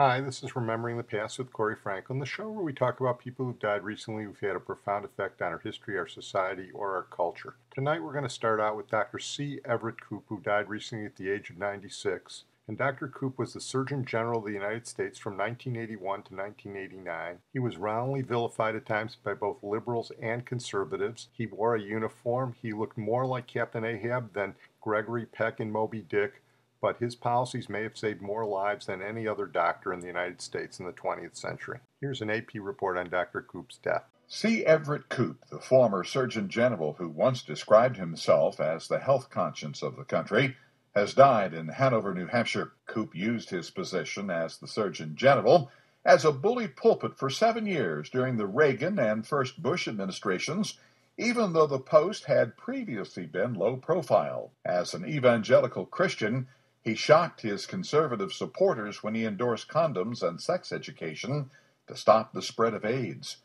Hi, this is Remembering the Past with Corey Franklin, the show where we talk about people who've died recently who've had a profound effect on our history, our society, or our culture. Tonight we're going to start out with Dr. C. Everett Koop, who died recently at the age of 96. And Dr. Koop was the Surgeon General of the United States from 1981 to 1989. He was roundly vilified at times by both liberals and conservatives. He wore a uniform. He looked more like Captain Ahab than Gregory Peck in Moby Dick, but his policies may have saved more lives than any other doctor in the United States in the 20th century. Here's an AP report on Dr. Koop's death. C. Everett Koop, the former Surgeon General who once described himself as the health conscience of the country, has died in Hanover, New Hampshire. Koop used his position as the Surgeon General as a bully pulpit for 7 years during the Reagan and first Bush administrations, even though the post had previously been low profile. As an evangelical Christian, he shocked his conservative supporters when he endorsed condoms and sex education to stop the spread of AIDS.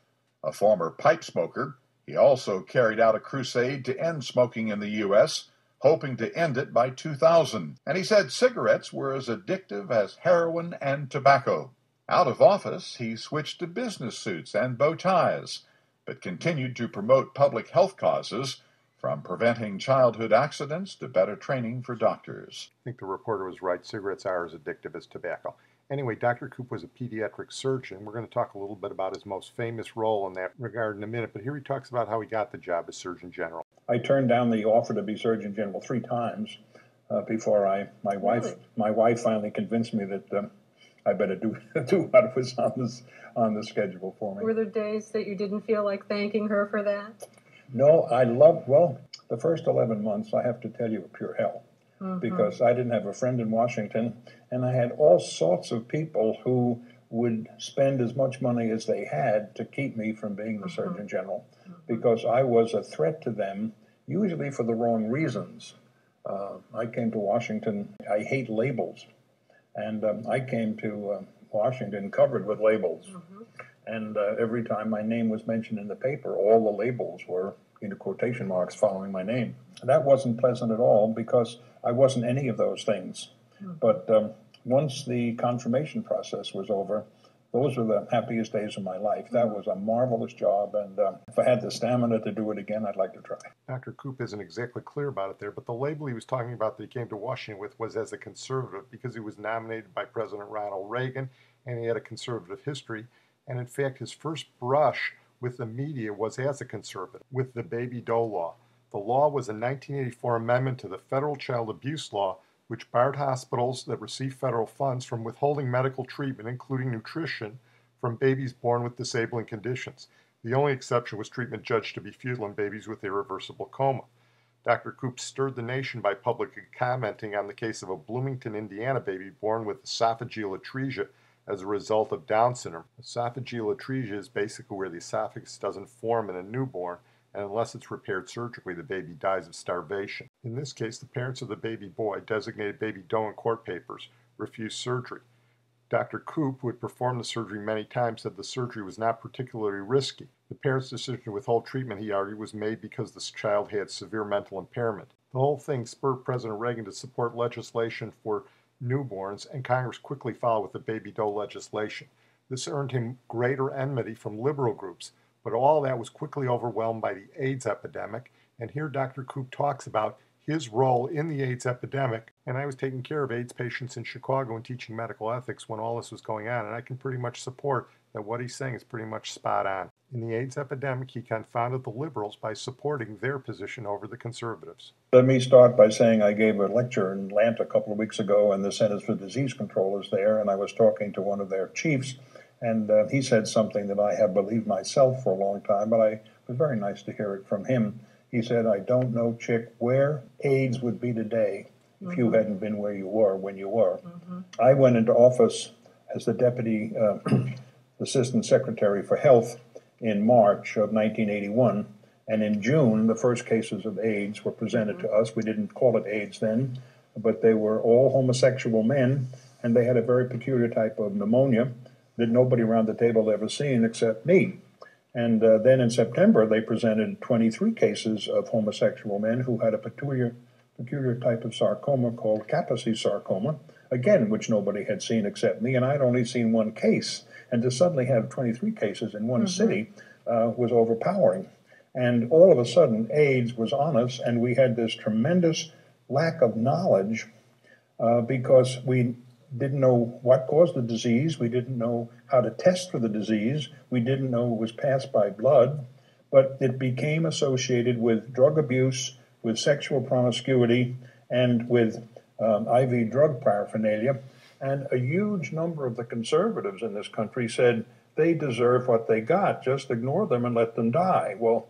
A former pipe smoker, he also carried out a crusade to end smoking in the U.S., hoping to end it by 2000. And he said cigarettes were as addictive as heroin and tobacco. Out of office, he switched to business suits and bow ties, but continued to promote public health causes, from preventing childhood accidents to better training for doctors. I think the reporter was right. Cigarettes are as addictive as tobacco. Anyway, Dr. Koop was a pediatric surgeon. We're going to talk a little bit about his most famous role in that regard in a minute, but here he talks about how he got the job as Surgeon General. I turned down the offer to be Surgeon General 3 times before my wife finally convinced me that I better do what was on the schedule for me. Were there days that you didn't feel like thanking her for that? No, the first 11 months, I have to tell you, were pure hell. Because I didn't have a friend in Washington, and I had all sorts of people who would spend as much money as they had to keep me from being the Surgeon General, because I was a threat to them, usually for the wrong reasons. I came to Washington, I hate labels, and I came to Washington covered with labels. And every time my name was mentioned in the paper, all the labels were into quotation marks following my name. That wasn't pleasant at all, because I wasn't any of those things. But once the confirmation process was over, those were the happiest days of my life. That was a marvelous job, and if I had the stamina to do it again, I'd like to try. Dr. Koop isn't exactly clear about it there, but the label he was talking about that he came to Washington with was as a conservative, because he was nominated by President Ronald Reagan, and he had a conservative history. And in fact, his first brush with the media was as a conservative, with the baby doe law. The law was a 1984 amendment to the federal child abuse law, which barred hospitals that receive federal funds from withholding medical treatment, including nutrition, from babies born with disabling conditions. The only exception was treatment judged to be futile in babies with irreversible coma. Dr. Koop stirred the nation by publicly commenting on the case of a Bloomington, Indiana baby born with esophageal atresia as a result of Down syndrome. Esophageal atresia is basically where the esophagus doesn't form in a newborn, and unless it's repaired surgically, the baby dies of starvation. In this case, the parents of the baby boy, designated baby doe in court papers, refused surgery. Dr. Koop, who had performed the surgery many times, said the surgery was not particularly risky. The parents' decision to withhold treatment, he argued, was made because this child had severe mental impairment. The whole thing spurred President Reagan to support legislation for newborns, and Congress quickly followed with the baby doe legislation. This earned him greater enmity from liberal groups, but all that was quickly overwhelmed by the AIDS epidemic, and here Dr. Koop talks about his role in the AIDS epidemic. And I was taking care of AIDS patients in Chicago and teaching medical ethics when all this was going on, and I can pretty much support that what he's saying is pretty much spot on. In the AIDS epidemic, he confounded the liberals by supporting their position over the conservatives. Let me start by saying I gave a lecture in Atlanta a couple of weeks ago, and the Centers for Disease Control is there, and I was talking to one of their chiefs, and he said something that I have believed myself for a long time, but it was very nice to hear it from him. He said, "I don't know, Chick, where AIDS would be today if you hadn't been where you were when you were." I went into office as the Deputy Assistant Secretary for Health in March of 1981, and in June, the first cases of AIDS were presented to us. We didn't call it AIDS then, but they were all homosexual men, and they had a very peculiar type of pneumonia that nobody around the table had ever seen except me. And then in September, they presented 23 cases of homosexual men who had a peculiar type of sarcoma called Kaposi sarcoma, again, which nobody had seen except me, and I'd only seen one case. And to suddenly have 23 cases in one city was overpowering. And all of a sudden, AIDS was on us, and we had this tremendous lack of knowledge because we didn't know what caused the disease. We didn't know how to test for the disease. We didn't know it was passed by blood. But it became associated with drug abuse, with sexual promiscuity, and with IV drug paraphernalia. And a huge number of the conservatives in this country said they deserve what they got. Just ignore them and let them die. Well,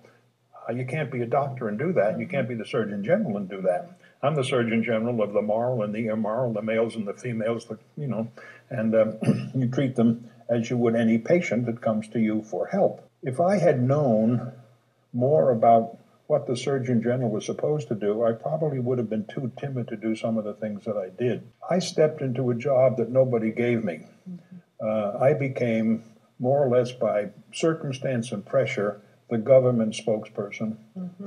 you can't be a doctor and do that. You can't be the Surgeon General and do that. I'm the Surgeon General of the moral and the immoral, the males and the females, and you treat them as you would any patient that comes to you for help. If I had known more about what the Surgeon General was supposed to do, I probably would have been too timid to do some of the things that I did. I stepped into a job that nobody gave me. I became, more or less by circumstance and pressure, the government spokesperson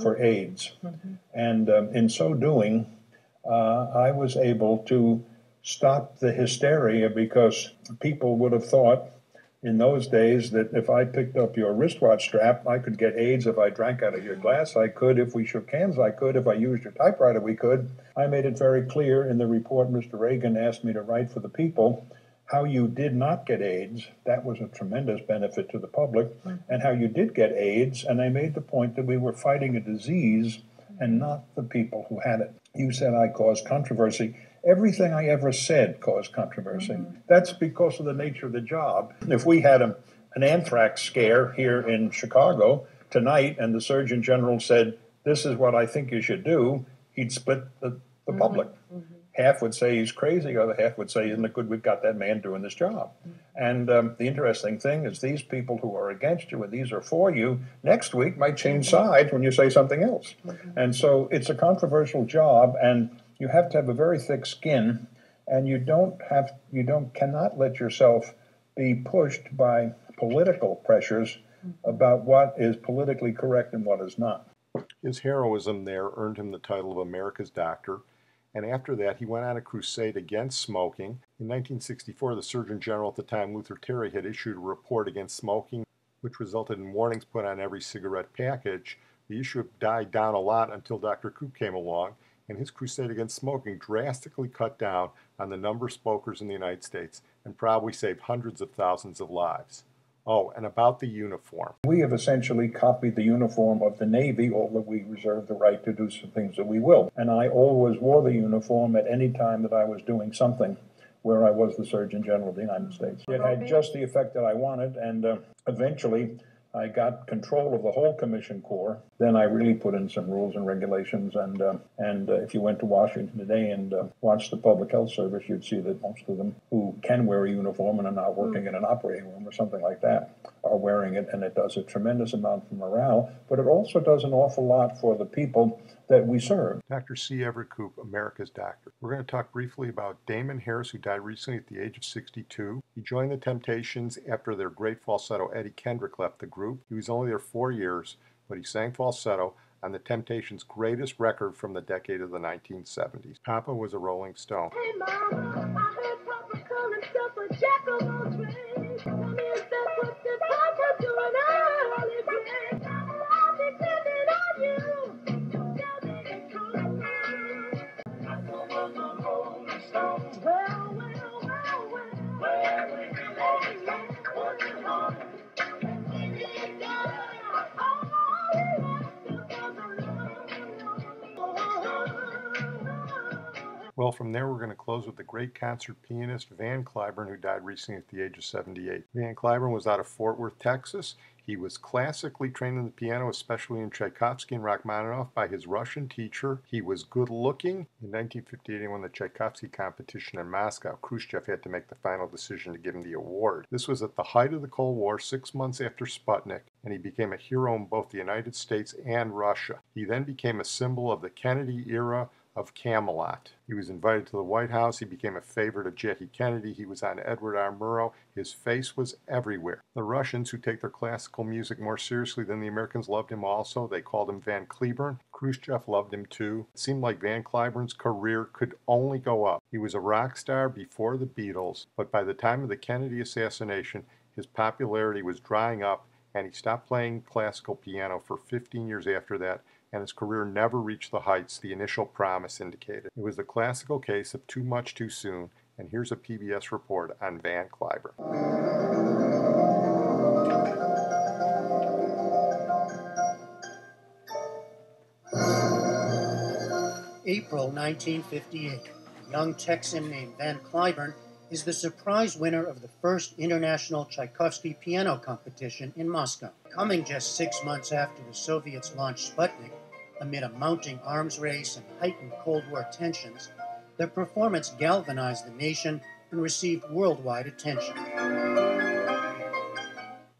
for AIDS. And in so doing, I was able to stop the hysteria, because people would have thought in those days that if I picked up your wristwatch strap, I could get AIDS. If I drank out of your glass, I could. If we shook hands, I could. If I used your typewriter, we could. I made it very clear in the report Mr. Reagan asked me to write for the people how you did not get AIDS. That was a tremendous benefit to the public. And how you did get AIDS. And I made the point that we were fighting a disease and not the people who had it. You said I caused controversy. Everything I ever said caused controversy. That's because of the nature of the job. If we had an anthrax scare here in Chicago tonight and the Surgeon General said, this is what I think you should do, he'd split the public. Half would say he's crazy, the other half would say, isn't it good we've got that man doing this job? And the interesting thing is these people who are against you and these are for you, next week might change sides when you say something else. And so it's a controversial job, and you have to have a very thick skin, and you cannot let yourself be pushed by political pressures about what is politically correct and what is not. His heroism there earned him the title of America's Doctor, and after that he went on a crusade against smoking. In 1964, the Surgeon General at the time, Luther Terry, had issued a report against smoking, which resulted in warnings put on every cigarette package. The issue died down a lot until Dr. Koop came along, and his crusade against smoking drastically cut down on the number of smokers in the United States and probably saved hundreds of thousands of lives. Oh, and about the uniform. We have essentially copied the uniform of the Navy, although we reserve the right to do some things that we will. And I always wore the uniform at any time that I was doing something where I was the Surgeon General of the United States. It had just the effect that I wanted, and eventually I got control of the whole Commission Corps. Then I really put in some rules and regulations, and if you went to Washington today and watched the Public Health Service, you'd see that most of them who can wear a uniform and are not working in an operating room or something like that are wearing it, and it does a tremendous amount for morale, but it also does an awful lot for the people that we serve. Dr. C. Everett Koop, America's Doctor. We're going to talk briefly about Damon Harris, who died recently at the age of 62. He joined the Temptations after their great falsetto Eddie Kendrick left the group. He was only there 4 years, but he sang falsetto on the Temptations' greatest record from the decade of the 1970s. Papa was a Rolling Stone. Hey Mama, I heard Papa calling stuff a jack of all trades. Tell me, is that what the Papa doing early grade? I'm depending on you. Tell me the truth. Papa was a Rolling Stone. Well, where we belong, working hard. We get down. Well, from there we're going to close with the great concert pianist Van Cliburn, who died recently at the age of 78. Van Cliburn was out of Fort Worth, Texas. He was classically trained on the piano, especially in Tchaikovsky and Rachmaninoff, by his Russian teacher. He was good looking. In 1958, he won the Tchaikovsky competition in Moscow. Khrushchev had to make the final decision to give him the award. This was at the height of the Cold War, 6 months after Sputnik, and he became a hero in both the United States and Russia. He then became a symbol of the Kennedy era of Camelot. He was invited to the White House. He became a favorite of Jackie Kennedy. He was on Edward R. Murrow. His face was everywhere. The Russians, who take their classical music more seriously than the Americans, loved him also. They called him Van Cliburn. Khrushchev loved him too. It seemed like Van Cliburn's career could only go up. He was a rock star before the Beatles, but by the time of the Kennedy assassination, his popularity was drying up, and he stopped playing classical piano for 15 years after that, and his career never reached the heights the initial promise indicated. It was the classical case of too much too soon, and here's a PBS report on Van Cliburn. April 1958. A young Texan named Van Cliburn is the surprise winner of the first International Tchaikovsky Piano Competition in Moscow. Coming just 6 months after the Soviets launched Sputnik, amid a mounting arms race and heightened Cold War tensions, their performance galvanized the nation and received worldwide attention.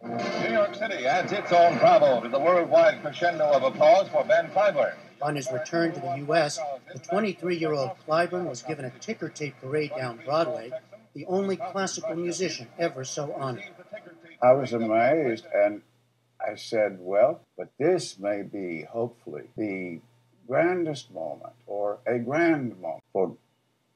New York City adds its own bravo to the worldwide crescendo of applause for Van Cliburn. On his return to the U.S., the 23-year-old Cliburn was given a ticker tape parade down Broadway, the only classical musician ever so honored. I was amazed, and I said, well, but this may be, hopefully, the grandest moment, or a grand moment, for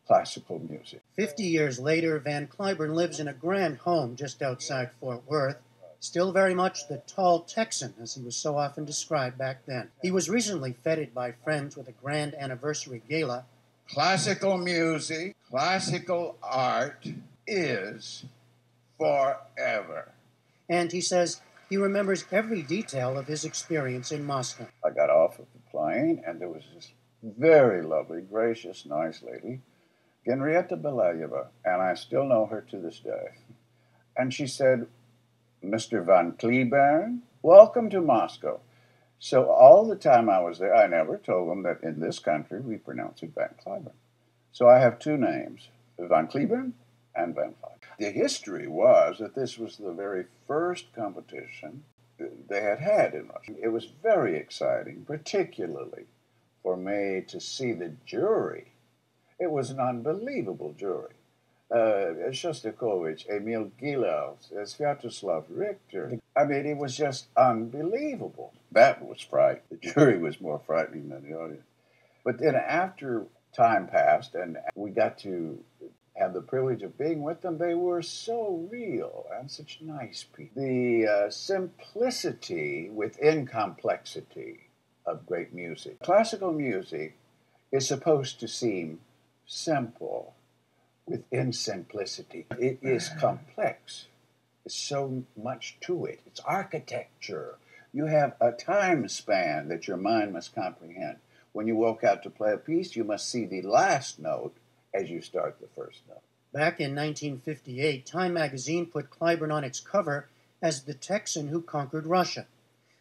classical music. 50 years later, Van Cliburn lives in a grand home just outside Fort Worth, still very much the tall Texan, as he was so often described back then. He was recently feted by friends with a grand anniversary gala. Classical music, classical art is forever. And he says he remembers every detail of his experience in Moscow. I got off of the plane, and there was this very lovely, gracious, nice lady, Henrietta Belayeva, and I still know her to this day. And she said, Mr. Van Cliburn, welcome to Moscow. So all the time I was there, I never told them that in this country we pronounce it Van Cliburn. So I have two names, Van Cliburn and Van Cliburn. The history was that this was the very first competition they had in Russia. It was very exciting, particularly for me to see the jury. It was an unbelievable jury. Shostakovich, Emil Gilov, Sviatoslav Richter. I mean, it was just unbelievable. That was frightening. The jury was more frightening than the audience. But then after time passed and we got to have the privilege of being with them, they were so real and such nice people. The simplicity within complexity of great music. Classical music is supposed to seem simple within simplicity. It is complex. There's so much to it. It's architecture. You have a time span that your mind must comprehend. When you walk out to play a piece, you must see the last note as you start the first note. Back in 1958, Time magazine put Cliburn on its cover as the Texan who conquered Russia.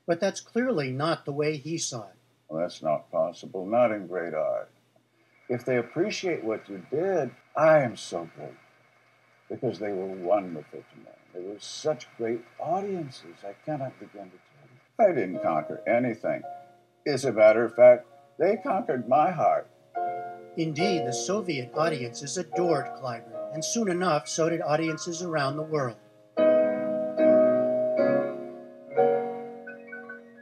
But that's clearly not the way he saw it. Well, that's not possible, not in great art. If they appreciate what you did, I am so grateful, because they were wonderful to me. They were such great audiences. I cannot begin to tell you. I didn't conquer anything. As a matter of fact, they conquered my heart. Indeed, the Soviet audiences adored Cliburn, and soon enough, so did audiences around the world.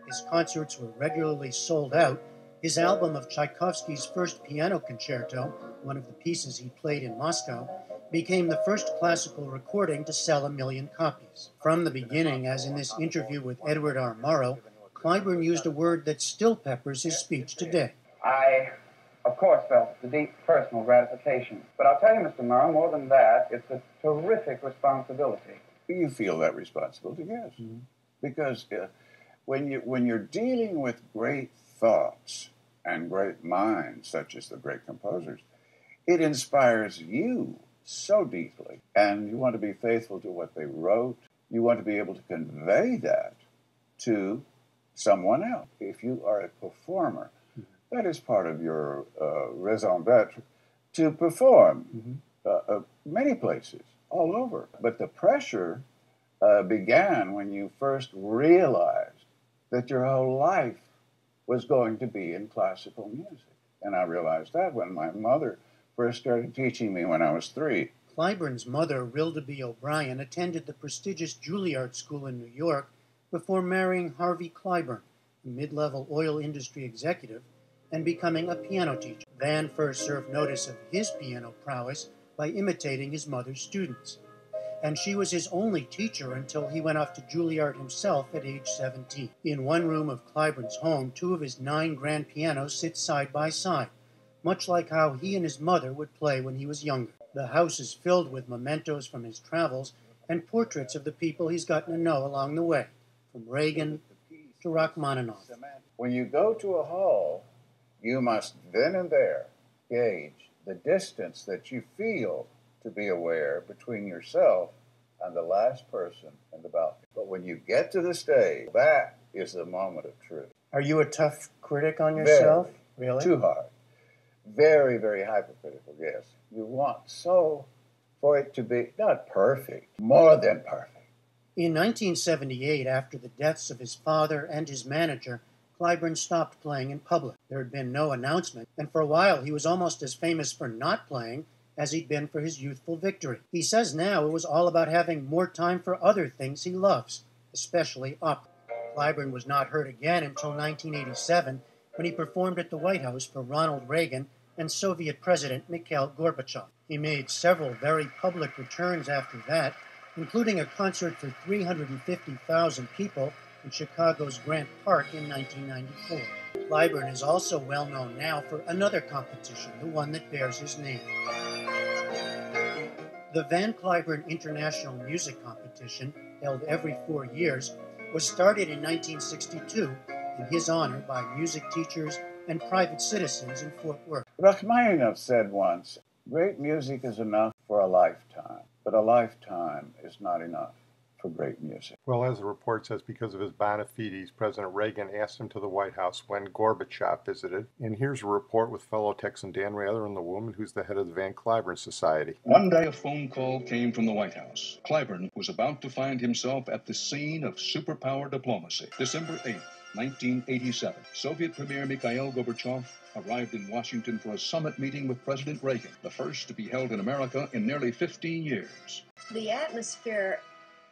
His concerts were regularly sold out. His album of Tchaikovsky's first piano concerto, one of the pieces he played in Moscow, became the first classical recording to sell 1 million copies. From the beginning, as in this interview with Edward R. Murrow, Cliburn used a word that still peppers his speech today. I, of course, felt the deep personal gratification. But I'll tell you, Mr. Murrow, more than that, it's a terrific responsibility. You feel that responsibility, yes. Mm-hmm. Because when you're dealing with great thoughts and great minds, such as the great composers, it inspires you so deeply. And you want to be faithful to what they wrote. You want to be able to convey that to someone else. If you are a performer, that is part of your raison d'etre to perform many places, all over. But the pressure began when you first realized that your whole life was going to be in classical music. And I realized that when my mother first started teaching me when I was 3. Cliburn's mother, Rilda B. O'Brien, attended the prestigious Juilliard School in New York before marrying Harvey Cliburn, mid-level oil industry executive, and becoming a piano teacher. Van first served notice of his piano prowess by imitating his mother's students, and she was his only teacher until he went off to Juilliard himself at age 17. In one room of Cliburn's home, 2 of his 9 grand pianos sit side by side, much like how he and his mother would play when he was younger. The house is filled with mementos from his travels and portraits of the people he's gotten to know along the way, from Reagan to Rachmaninoff. When you go to a hall, you must then and there gauge the distance that you feel to be aware between yourself and the last person in the balcony. But when you get to the stage, that is the moment of truth. Are you a tough critic on yourself? Really? Too hard. Very, very hypercritical, yes. You want so for it to be not perfect, more than perfect. In 1978, after the deaths of his father and his manager, Cliburn stopped playing in public. There had been no announcement, and for a while he was almost as famous for not playing as he'd been for his youthful victory. He says now it was all about having more time for other things he loves, especially opera. Cliburn was not heard again until 1987, when he performed at the White House for Ronald Reagan and Soviet President Mikhail Gorbachev. He made several very public returns after that, including a concert for 350,000 people in Chicago's Grant Park in 1994. Cliburn is also well known now for another competition, the one that bears his name. The Van Cliburn International Music Competition, held every 4 years, was started in 1962 in his honor by music teachers and private citizens in Fort Worth. Rachmaninoff said once, "Great music is enough for a lifetime, but a lifetime is not enough for great music." Well, as the report says, because of his bona fides, President Reagan asked him to the White House when Gorbachev visited. And here's a report with fellow Texan Dan Rather and the woman who's the head of the Van Cliburn Society. One day a phone call came from the White House. Cliburn was about to find himself at the scene of superpower diplomacy. December 8th, 1987, Soviet Premier Mikhail Gorbachev arrived in Washington for a summit meeting with President Reagan, the first to be held in America in nearly 15 years. The atmosphere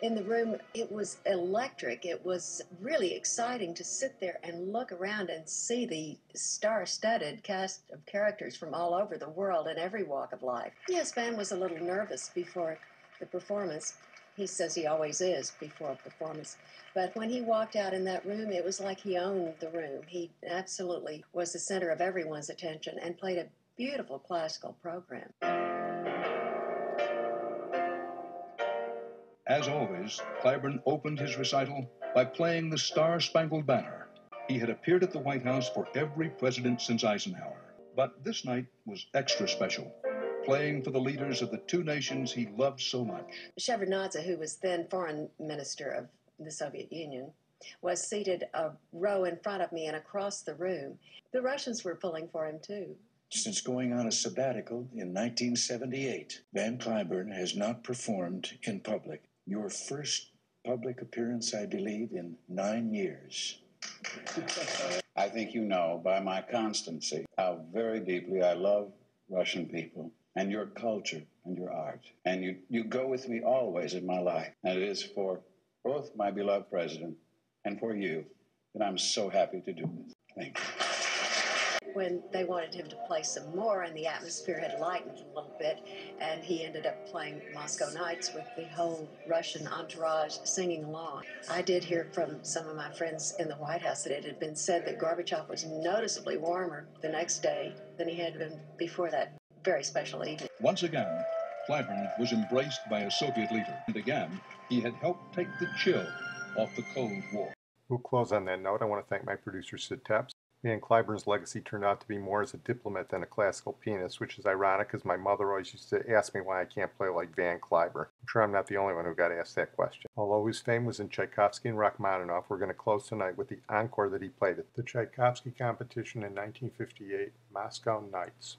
in the room, it was electric. It was really exciting to sit there and look around and see the star-studded cast of characters from all over the world in every walk of life. Yes, Van was a little nervous before the performance. He says he always is before a performance. But when he walked out in that room, it was like he owned the room. He absolutely was the center of everyone's attention and played a beautiful classical program. As always, Cliburn opened his recital by playing the Star-Spangled Banner. He had appeared at the White House for every president since Eisenhower. But this night was extra special, playing for the leaders of the 2 nations he loved so much. Shevardnadze, who was then foreign minister of the Soviet Union, was seated a row in front of me and across the room. The Russians were pulling for him, too. Since going on a sabbatical in 1978, Van Cliburn has not performed in public. Your first public appearance, I believe, in 9 years. I think you know by my constancy how very deeply I love Russian people and your culture and your art. And you go with me always in my life. And it is for both my beloved president and for you that I'm so happy to do this. Thank you. When they wanted him to play some more and the atmosphere had lightened a little bit, and he ended up playing Moscow Nights with the whole Russian entourage singing along. I did hear from some of my friends in the White House that it had been said that Gorbachev was noticeably warmer the next day than he had been before that very special evening. Once again, Cliburn was embraced by a Soviet leader, and again, he had helped take the chill off the Cold War. We'll close on that note. I want to thank my producer, Sid Tepps. Van Cliburn's legacy turned out to be more as a diplomat than a classical pianist, which is ironic because my mother always used to ask me why I can't play like Van Cliburn. I'm sure I'm not the only one who got asked that question. Although his fame was in Tchaikovsky and Rachmaninoff, we're going to close tonight with the encore that he played at the Tchaikovsky Competition in 1958, Moscow Nights.